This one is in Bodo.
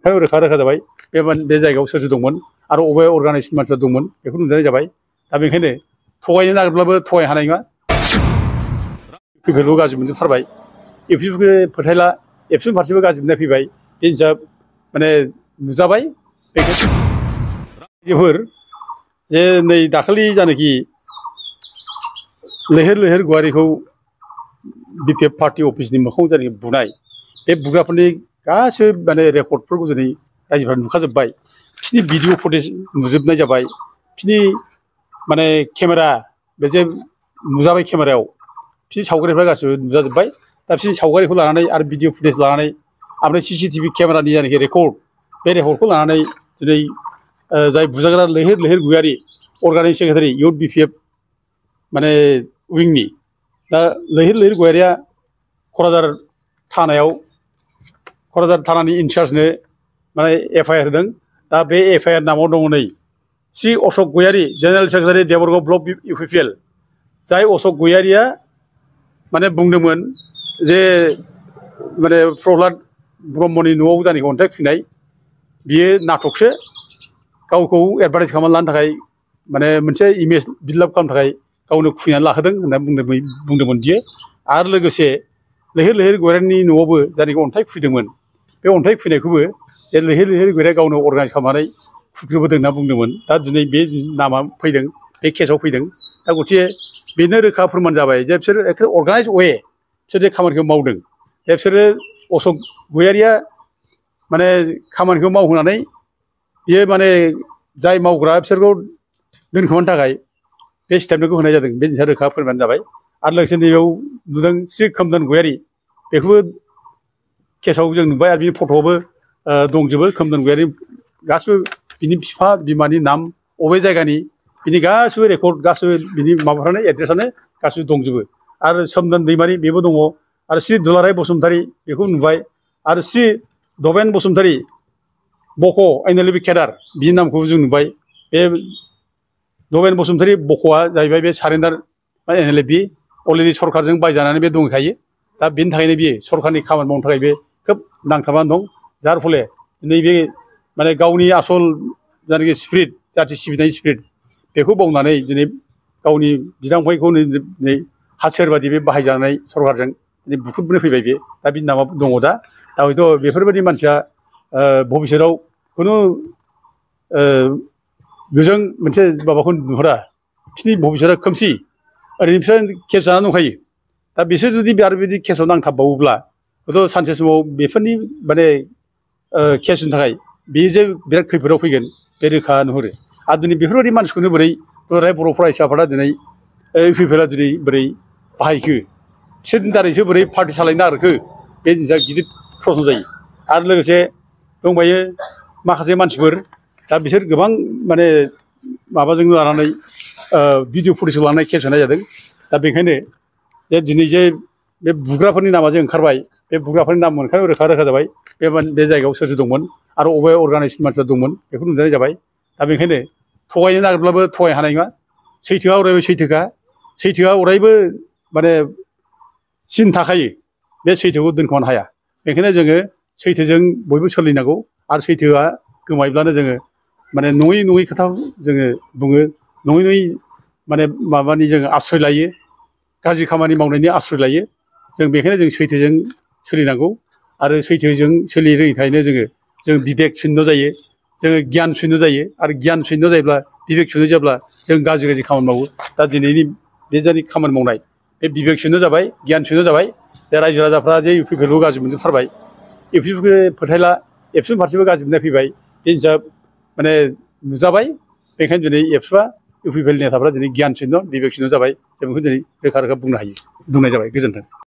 मोनखानाय रोखा रोखा जाबाय बे जायगायाव सोर दंमोन आरो अबे अर्गानाइजेसन मानसिफ्रा दंमोन बेखौ नुजानाय जाबाय। दा बेनिखायनो थगायनो नागिरब्लाबो थगायनो हानाय नङा। इउपिपिएलखौ गाज्रि मोनजोबथारबाय, इउपिपिएलखौ फोथायला, एबसुनि फारसेबो गाज्रि मोननाय फैबाय। बे जिनिसा माने नुजाबाय। बेफोर जे नै दाखालि जानाखि लैहोर लैहोर गयारिखौ बिपिएफ पार्टी अफिसनि मोखाङाव जानाखि बुनाय, बे बुग्राफोरनि गासैबो माने रेकर्डफोरखौ दिनै रायजोफ्रा नुखाजोब्बाय। बिसोरनि भिडिअ फुटेज नुजोबनाय जाबाय, बिसोरनि माने केमेरा बे जे नुजाबाय केमेरायाव बिसोरनि सावगारिफ्रा गासिबो नुजाजोब्बाय। दा बिसोरनि सावगारिखौ लानानै आरो भिडिअ फुटेज लानानै ओमफ्राय सिसिटिभि केमेरानि जानाखि रेकर्ड, बे रेकर्डखौ लानानै दिनै जाय बुजाग्रा लैहोर लैहोर गयारि अर्गानिक सेक्रेटारि इउथ बिपिएफ माने उइंनि, दा लैहोर लैहोर गयारिया क'क्राझार थानानि इनचार्जनो माने एफआइआर होदों। दा बे एफआइआर नामाव दङ नै Shri Ashok Gayari, general secretary Debargaon block UPPL. जाय अशक गयारिया माने बुंदोंमोन जे माने प्रह्लाद ब्रह्मनि न'आव जानाखि अन्थाइ खुबैनाय बियो नाटकसो, गावखौ एडभार्टाइज खालामनानै लानो थाखाय माने मोनसे इमेज बिल्डआप खालामनो थाखाय गावनो खुबैनानै लाहोदों होनना बुंदोंमोन बियो। आरो लोगोसे लैहोर लैहोर गयारिनि न'आवबो जानाखि अन्थाइ खुबैदोंमोन, बे अन्थाइ खुबैनायखौबो जे लैहोर लैहोर गयारिया गावनो अर्गानाइज खालामनानै खुग्रोबोदों होनना बुंदोंमोन। दा दिनै बे नामा फैदों, बे केसआव फैदों। दा गथिखे बेनो रोखा फोरमान जाबाय जे बिसोर एखे अर्गानाइज वे बिसोर जे खामानिखौ मावदों, जे बिसोरो अशक गयारिया माने खामानिखौ मावहोनानै बियो माने जाय मावग्रा बिसोरखौ दोनखोमानो थाखाय बे स्टेटमेन्टखौ होनाय जादों। बे जिनिसा रोखा फोरमान जाबाय। आरो लोगोसे नैबेयाव नुदों श्री खोमदोन गयारि, बेखौबो केसआव जों नुबाय आरो बिनि फट'आवबो दंजोबो। खोमदोन गयारि गासिबो बिनि बिफा बिमानि नाम, अबे जायगानि, बिनि गासिबो रेकर्ड, गासिबो बिनि माबाफ्रानो एड्रेसानो गासिबो दंजोबो। आरो सोमदोन दैमारि बेबो दङ। आरो श्री दुलाराय बसुमतारी बेखौ नुबाय। आरो श्री दबेन बसुमतारी बक' एनएलएबि केडार, बिनि नामखौबो जों नुबाय। बे दबेन बसुमतारी बक'आ जाहैबाय बे सारेन्डार एनएलएबि, अलरेडि सरकारजों बायजानानै बे दंखायो। दा बेनि थाखायनो बियो सरकारनि खामानि मावनो थाखाय बे खोब नांथाबनानै दं। जार फले नैबे माने गावनि आसल जायनाखि स्पिरिट, जाथि सिबिनायनि स्पिरिट, बेखौ बावनानै दिनै गावनि बिदा फंबायखौ दिनै हाथियार बादि बे बाहायजानाय सरकारजों दिनै बुख्रुबनो फैबाय बे। दा बिनि नामा दङ। दा हयथ' बेफोरबायदि मानसिया भबिष्यतआव खुनु गोजों मोनसे माबाखौ नुहुरा, बिसोरनि भबिष्यतआ खोमसि। ओरैनो बिसोर केस जानानै दंखायो। दा बिसोर जुदि आरो बिदि केसआव नांथाबबावोब्ला हयथ' सानसे समाव बेफोरनि माने केसनि थाखाय बेयो जे बिराद खैफोदाव फैगोन, बे रोखा नुहुरो। आरो दिनै बेफोरबायदि मानसिखौनो बोरै दुलाराय बर' फरायसा आफादा दिनै इउपिपिएलआ दिनै बोरै बाहायखो, बिसोरनि दारैसो बोरै पार्टि सालायनो नागिरखो, बे जिनिसा गिदिर प्रश्न जायो। आरो लोगोसे दंबायो माखासे मानसिफोर, दा बिसोर गोबां माने माबाजों लानानै भिडिअ फुटेजखौ लानानै केस होनाय जादों। दा बेखायनो जे दिनै जे बे बुग्राफोरनि नामा जे ओंखारबाय, बे बुग्राफोरनि नाम मोनखानाय रोखा रोखा जाबाय बे जायगायाव सोर दंमोन आरो अबे अर्गानाइजेसन मानसिफ्रा दंमोन बेखौ नुजानाय जाबाय। दा बेखायनो थगायनो नागिरब्लाबो थगायनो हानाय नङा। सैथोआ अरायबो सैथोखा, सैथोआ अरायबो माने सिन थाखायो, बे सैथोखौ दोनखोमानो हाया। बेखायनो जोङो सैथोजों बयबो सोलिनांगौ। आरो सैथोआ गोमायोब्लानो जोङो माने नङै नङै खोथा जोङो बुङो, नङै नङै माने माबानि जोङो आश्रय लायो, गाज्रि खामानि मावनायनि आश्रय लायो। जों बेखायनो जों सैथोजों सोलिनांगौ। आरो सैथोजों सोलिनो रोङिखायनो जों बिबेक सुन्य जायो, जोङो गियान सुन्य जायो। आरो गियान सुन्य जायोब्ला, बिबेक सुन्य जाब्ला जों गाज्रि गाज्रि खामानि मावो। दा दिनैनि बे जायनाखि खामानि मावनाय, बे बिबेक सुन्य जाबाय, गियान सुन्य जाबाय। दा रायजो राजाफ्रा जे इउपिपिएलखौ गाज्रि मोनजोबथारबाय, इउपिपिएलखौ फोथायला, एबसुनि फारसेबो गाज्रि मोननाय फैबाय। बे जिनिसा माने नुजाबाय। बेखायनो दिनै एबसुआ, इउपिपिएल नेताफ्रा दिनै गियान सुन्य, बिबेक सुन्य जाबाय। जों बेखौ दिनै रोखा रोखा बुंनो हायो, बुंनाय जाबाय। गोजोन्थों।